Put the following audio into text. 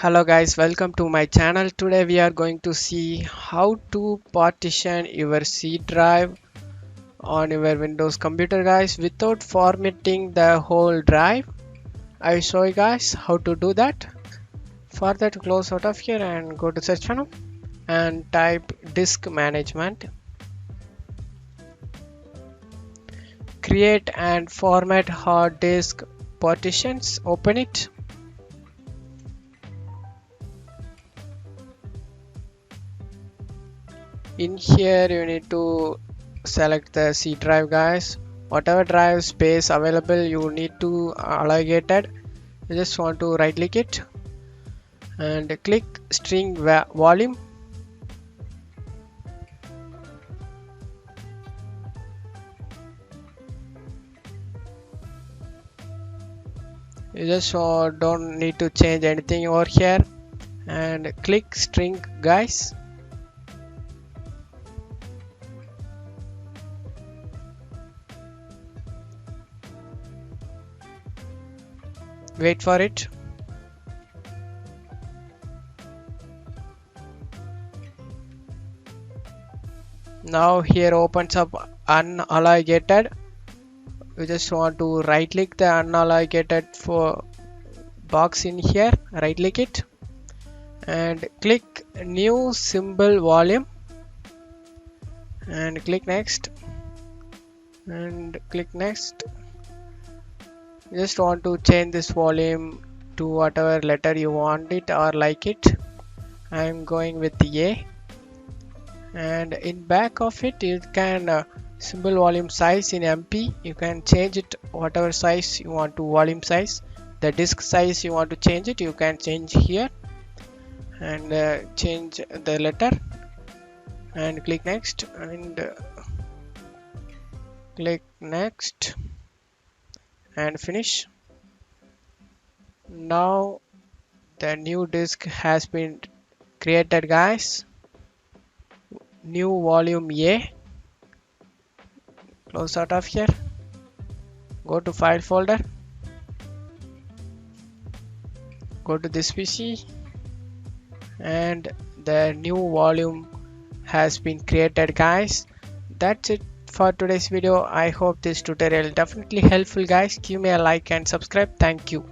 Hello guys, welcome to my channel. Today we are going to see how to partition your C drive on your Windows computer guys without formatting the whole drive. I will show you guys how to do that. For that, close out of here and go to search panel and type disk management. Create and format hard disk partitions. Open it. In here you need to select the C drive guys. Whatever drive space available you need to allocate it. You just want to right click it and click string volume. You just don't need to change anything over here and click string guys. Wait for it. Now here opens up unallocated. You just want to right click the unallocated for box in here, right click it and click new symbol volume and click next and click next. Just want to change this volume to whatever letter you want it or like it. I am going with A, and in back of it you can symbol volume size in MP. You can change it whatever size you want to volume size. The disk size you want to change it, you can change here and change the letter and click next and click next and finish. Now the new disk has been created guys. New volume A. Close out of here. Go to file folder. Go to this PC and the new volume has been created guys. That's it for today's video. I hope this tutorial definitely helpful guys. Give me a like and subscribe. Thank you.